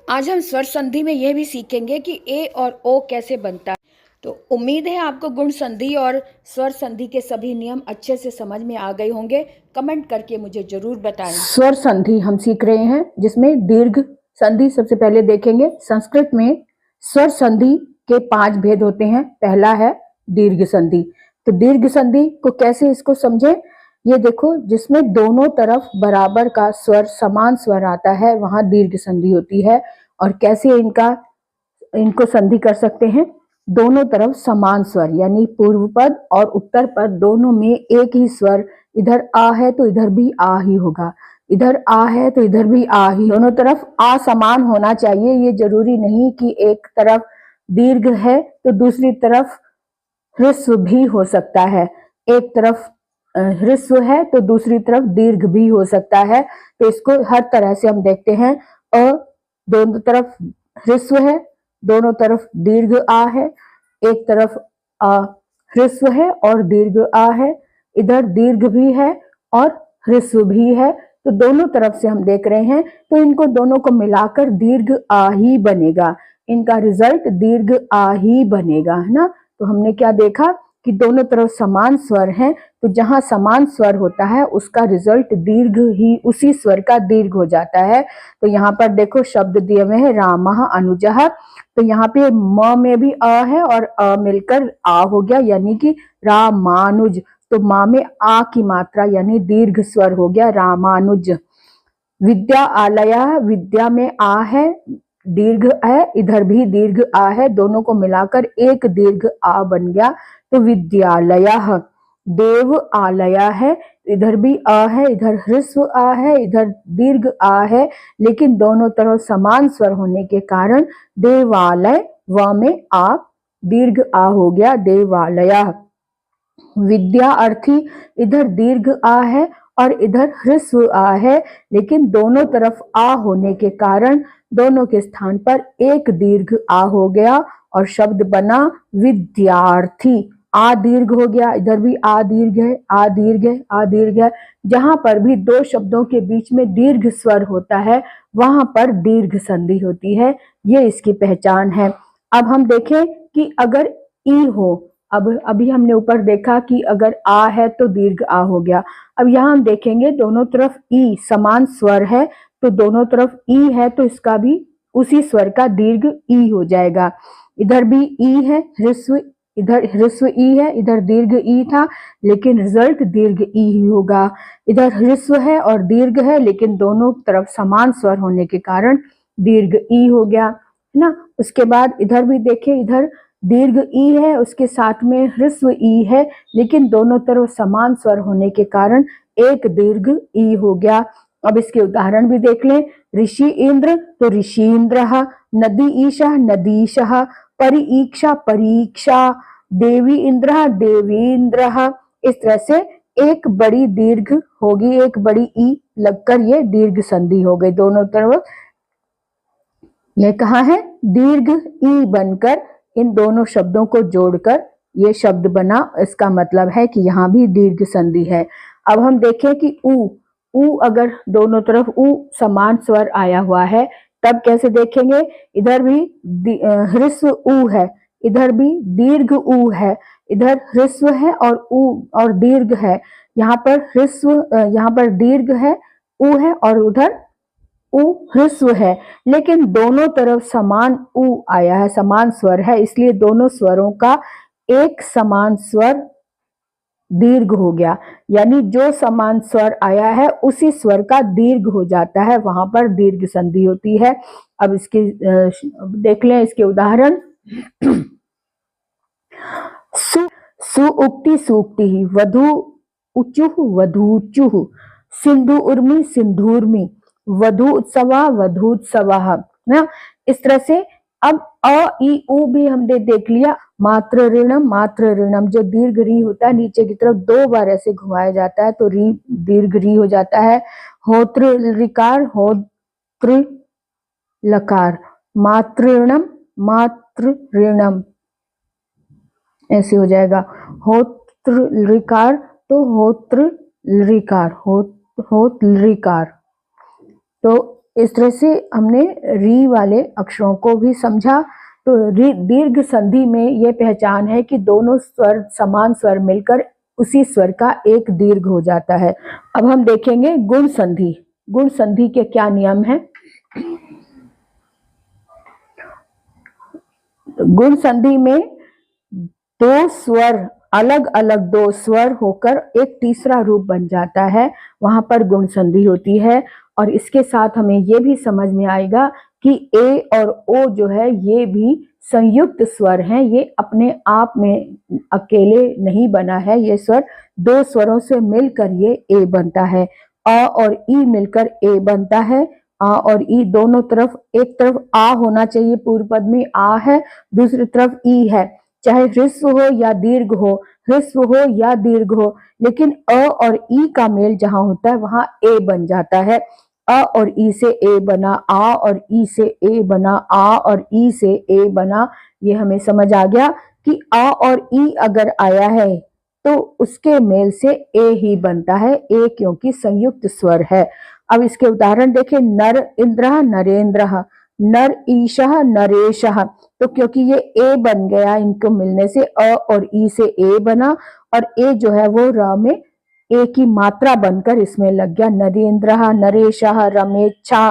आज हम स्वर संधि में यह भी सीखेंगे कि ए और ओ कैसे बनता है। तो उम्मीद है आपको गुण संधि और स्वर संधि के सभी नियम अच्छे से समझ में आ गए होंगे। कमेंट करके मुझे जरूर बताएं। स्वर संधि हम सीख रहे हैं जिसमें दीर्घ संधि सबसे पहले देखेंगे। संस्कृत में स्वर संधि के 5 भेद होते हैं। पहला है दीर्घ संधि। तो दीर्घ संधि को कैसे इसको समझे, ये देखो, जिसमें दोनों तरफ बराबर का स्वर, समान स्वर आता है, वहां दीर्घ संधि होती है। और कैसे इनको संधि कर सकते हैं, दोनों तरफ समान स्वर यानी पूर्व पद और उत्तर पद दोनों में एक ही स्वर, इधर आ है तो इधर भी आ ही होगा, इधर आ है तो इधर भी आ ही, दोनों तरफ आ समान होना चाहिए। ये जरूरी नहीं कि एक तरफ दीर्घ है तो दूसरी तरफ ह्रस्व भी हो सकता है, एक तरफ ह्रस्व है तो दूसरी तरफ दीर्घ भी हो सकता है। तो इसको हर तरह से हम देखते हैं। दोनों तरफ ह्रस्व है, दोनों तरफ दीर्घ आ है, एक तरफ ह्रस्व है और दीर्घ आ है, इधर दीर्घ भी है और ह्रस्व भी है। तो दोनों तरफ से हम देख रहे हैं, तो इनको दोनों को मिलाकर दीर्घ आ ही बनेगा। इनका रिजल्ट दीर्घ आ ही बनेगा, है ना। तो हमने क्या देखा कि दोनों तरफ समान स्वर हैं, तो जहां समान स्वर होता है उसका रिजल्ट दीर्घ ही, उसी स्वर का दीर्घ हो जाता है। तो यहाँ पर देखो शब्द दिए हुए हैं रामः अनुजः। तो यहाँ पे म में भी अ है और अ मिलकर आ हो गया, यानी कि रामानुज। तो मा में आ की मात्रा यानी दीर्घ स्वर हो गया रामानुज। विद्या आलया, विद्या में आ है, दीर्घ है, इधर भी दीर्घ आ है, दोनों को मिलाकर एक दीर्घ आ बन गया, तो विद्यालयः। देव आलया है, इधर भी आ है, इधर ह्रस्व आ है, इधर दीर्घ आ है, लेकिन दोनों तरफ समान स्वर होने के कारण देवालय, व में आ दीर्घ आ हो गया देवालयः। विद्यार्थी, इधर दीर्घ आ है और इधर ह्रस्व आ है, लेकिन दोनों तरफ आ होने के कारण दोनों के स्थान पर एक दीर्घ आ हो गया और शब्द बना विद्यार्थी। आ दीर्घ हो गया, इधर भी आ दीर्घ है, आ दीर्घ है, आ दीर्घ है। जहां पर भी दो शब्दों के बीच में दीर्घ स्वर होता है वहां पर दीर्घ संधि होती है। ये इसकी पहचान है। अब हम देखें कि अगर ई हो, अब अभी हमने ऊपर देखा कि अगर आ है तो दीर्घ आ हो गया। अब यहाँ हम देखेंगे दोनों तरफ ई समान स्वर है, तो दोनों तरफ ई है तो इसका भी उसी स्वर का दीर्घ ई हो जाएगा। इधर भी ई है ह्रस्व, इधर ह्रस्व ई है, इधर दीर्घ ई था, लेकिन रिजल्ट दीर्घ ई ही होगा। इधर ह्रस्व है और दीर्घ है, लेकिन दोनों तरफ समान स्वर होने के कारण दीर्घ ई हो गया, है ना। उसके बाद इधर भी देखें, इधर दीर्घ ई है, उसके साथ में ह्रस्व ई है, लेकिन दोनों तरफ समान स्वर होने के कारण एक दीर्घ ई हो गया। अब इसके उदाहरण भी देख लें। ऋषि इंद्र तो ऋषीन्द्रः, नदी ईशा नदीशः, परीक्षा परीक्षा, देवी इंद्र देवीन्द्रः। इस तरह से एक बड़ी दीर्घ होगी, एक बड़ी ई लगकर ये दीर्घ संधि हो गई। दोनों तरफ ये कहा है दीर्घ ई बनकर इन दोनों शब्दों को जोड़कर ये शब्द बना। इसका मतलब है कि यहाँ भी दीर्घ संधि है। अब हम देखें कि ऊ अगर दोनों तरफ ऊ समान स्वर आया हुआ है तब कैसे देखेंगे। इधर भी ह्रस्व ऊ है, इधर भी दीर्घ ऊ है, इधर ह्रस्व है और ऊ और दीर्घ है। यहाँ पर ह्रस्व, यहाँ पर दीर्घ है, ऊ है और उधर ऊ ह्रस्व है, लेकिन दोनों तरफ समान ऊ आया है, समान स्वर है, इसलिए दोनों स्वरों का एक समान स्वर दीर्घ हो गया। यानी जो समान स्वर आया है उसी स्वर का दीर्घ हो जाता है, वहां पर दीर्घ संधि होती है। अब इसके देख लें इसके उदाहरण। सुउक्ति सूक्ति, वधु उचुः वधूचुः, सिंधु उर्मी सिंधुर्मी, वधु उत्सवा वधूत्सवः ना। इस तरह से अब अ ई उ भी हमने देख लिया। मात्र ऋणम, जो दीर्घ री होता है नीचे की तरफ 2 बार ऐसे घुमाया जाता है तो री दीर्घ री हो जाता है। होत्र ऋकार, होत्र लकार, मात्र ऋणम ऐसे हो जाएगा। होत्र ऋकार तो होत्र ऋकार, होत ऋकार। तो इस तरह से हमने री वाले अक्षरों को भी समझा। तो दीर्घ संधि में ये पहचान है कि दोनों स्वर समान स्वर मिलकर उसी स्वर का एक दीर्घ हो जाता है। अब हम देखेंगे गुण संधि। गुण संधि के क्या नियम है? गुण संधि में दो स्वर अलग अलग दो स्वर होकर एक तीसरा रूप बन जाता है, वहां पर गुण संधि होती है। और इसके साथ हमें ये भी समझ में आएगा कि ए और ओ जो है ये भी संयुक्त स्वर हैं, ये अपने आप में अकेले नहीं बना है, ये स्वर दो स्वरों से मिलकर ये ए बनता है। अ और ई मिलकर ए बनता है। आ और ई दोनों तरफ, एक तरफ आ होना चाहिए, पूर्व पद में आ है, दूसरी तरफ ई है, चाहे ह्रस्व हो या दीर्घ हो, ह्रस्व हो या दीर्घ हो, लेकिन अ और ई का मेल जहां होता है वहां ए बन जाता है। अ और ई से ए बना, आ और ई से ए बना, आ और ई से ए बना। ये हमें समझ आ गया कि आ और ई अगर आया है तो उसके मेल से ए ही बनता है, ए क्योंकि संयुक्त स्वर है। अब इसके उदाहरण देखें, नर इंद्र नरेंद्र, नर ईशः नरेशः। तो क्योंकि ये ए बन गया, इनको मिलने से अ और ई से ए बना, और ए जो है वो र में ए की मात्रा बनकर इसमें लग गया। नरेंद्र नरेशः रमेच्छा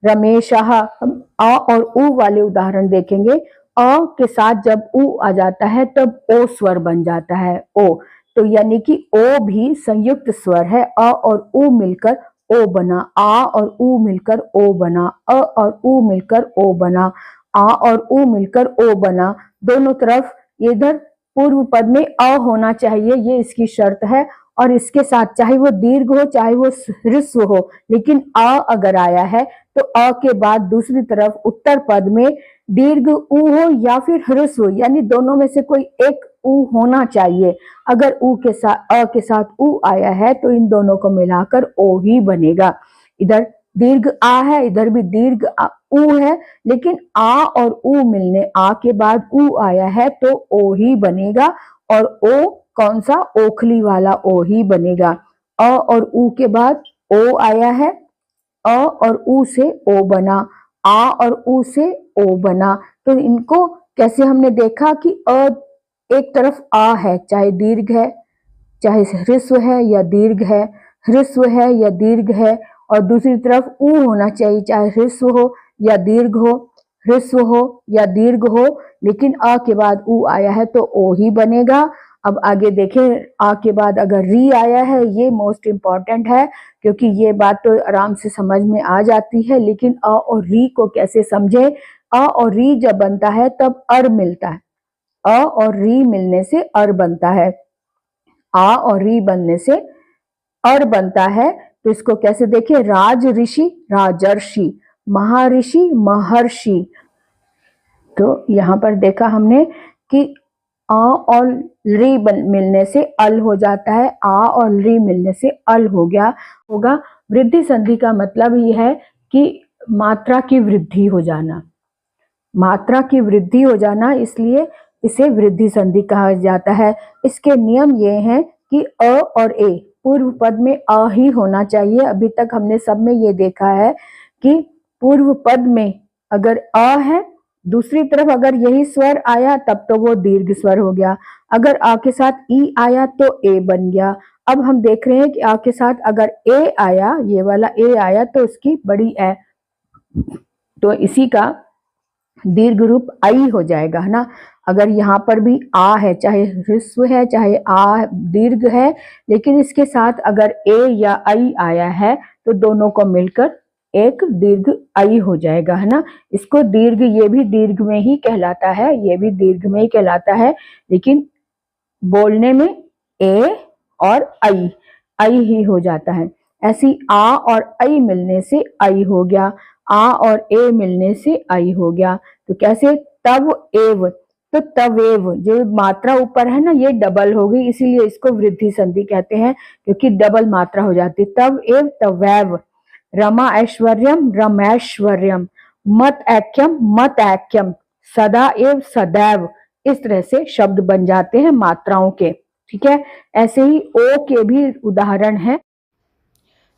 रमेशः। हम अ और उ वाले उदाहरण देखेंगे। अ के साथ जब उ आ जाता है तब ओ स्वर बन जाता है, ओ। तो यानी कि ओ भी संयुक्त स्वर है, अ और उ मिलकर ओ बना, आ और उ मिलकर ओ बना, अ और उ मिलकर ओ बना, आ और उ मिलकर ओ बना। दोनों तरफ इधर पूर्व पद में अ होना चाहिए, ये इसकी शर्त है। और इसके साथ चाहे वो दीर्घ हो चाहे वो ह्रस्व हो, लेकिन अ अगर आया है तो अ के बाद दूसरी तरफ उत्तर पद में दीर्घ उ हो या फिर ह्रस्व, यानी दोनों में से कोई एक उ होना चाहिए। अगर उ के साथ अ के साथ उ आया है तो इन दोनों को मिलाकर ओ ही बनेगा। इधर दीर्घ आ है, इधर भी दीर्घ उ है, लेकिन आ और उ मिलने, आ के बाद उ आया है तो ओ ही बनेगा। और ओ कौन सा? ओखली वाला ओ ही बनेगा। अ और उ के बाद ओ आया है, अ और उ से ओ बना, आ और उ से ओ बना। तो इनको कैसे हमने देखा कि अ एक तरफ आ है, चाहे दीर्घ है, चाहे ह्रस्व है या दीर्घ है, ह्रस्व है या दीर्घ है, और दूसरी तरफ उ होना चाहिए, चाहे ह्रस्व हो या दीर्घ हो, ह्रस्व हो या दीर्घ हो, लेकिन अ के बाद उ आया है तो ओ ही बनेगा। अब आगे देखें, आ के बाद अगर री आया है, ये मोस्ट इंपॉर्टेंट है, क्योंकि ये बात तो आराम से समझ में आ जाती है, लेकिन अ और री को कैसे समझें? अ और री जब बनता है तब अर मिलता है, अ और री मिलने से अर बनता है, आ और री बनने से अर बनता है। तो इसको कैसे देखें? राज ऋषि राजर्षि, महर्षि महर्षि। तो यहाँ पर देखा हमने कि आ और री मिलने से अल हो जाता है, आ और री मिलने से अल हो गया होगा। वृद्धि संधि का मतलब ये है कि मात्रा की वृद्धि हो जाना, मात्रा की वृद्धि हो जाना, इसलिए इसे वृद्धि संधि कहा जाता है। इसके नियम ये हैं कि अ और ए पूर्व पद में अ ही होना चाहिए। अभी तक हमने सब में ये देखा है कि पूर्व पद में अगर अ है, दूसरी तरफ अगर यही स्वर आया तब तो वो दीर्घ स्वर हो गया, अगर आ के साथ ई आया तो ए बन गया। अब हम देख रहे हैं कि आ के साथ अगर ए आया, ये वाला ए आया, तो उसकी बड़ी ए, तो इसी का दीर्घ रूप आई हो जाएगा, है ना। अगर यहाँ पर भी आ है, चाहे ह्रस्व है चाहे आ दीर्घ है, लेकिन इसके साथ अगर ए या आई आया है तो दोनों को मिलकर एक दीर्घ आई हो जाएगा, है ना। इसको दीर्घ, ये भी दीर्घ में ही कहलाता है, ये भी दीर्घ में ही कहलाता है, लेकिन बोलने में ए और आई ही हो जाता है। ऐसी आ और आई मिलने से आई हो गया, आ और ए मिलने से आई हो गया। तो कैसे? तव एव, तो तवेव जो मात्रा ऊपर है ना, ये डबल हो गई, इसीलिए इसको वृद्धि संधि कहते हैं, क्योंकि डबल मात्रा हो जाती। तव एव तवैव, रमा ऐश्वर्यम रमैश्वर्यम, मत ऐक्यम मत ऐक्यम, सदा एव सदैव। इस तरह से शब्द बन जाते हैं मात्राओं के, ठीक है। ऐसे ही ओ के भी उदाहरण हैं,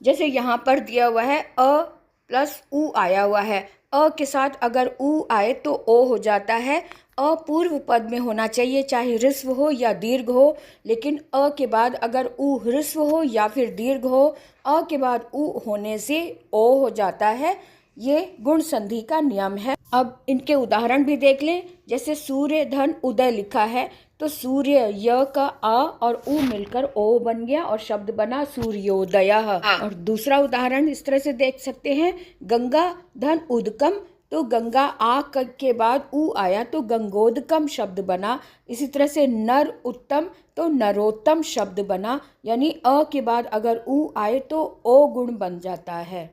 जैसे यहाँ पर दिया हुआ है अ प्लस ऊ आया हुआ है। अ के साथ अगर ऊ आए तो ओ हो जाता है। अ पूर्व पद में होना चाहिए, चाहे ह्रस्व हो या दीर्घ हो, लेकिन अ के बाद अगर ऊ ह्रस्व हो या फिर दीर्घ हो, अ के बाद ऊ होने से ओ हो जाता है। ये गुण संधि का नियम है। अब इनके उदाहरण भी देख लें। जैसे सूर्य धन उदय लिखा है तो सूर्य य का आ और ऊ मिलकर ओ बन गया और शब्द बना सूर्योदय। और दूसरा उदाहरण इस तरह से देख सकते हैं, गंगा धन उदकम, तो गंगा आ के बाद ऊ आया तो गंगोदकम शब्द बना। इसी तरह से नर उत्तम तो नरोत्तम शब्द बना, यानी अ के बाद अगर ऊ आए तो ओ गुण बन जाता है।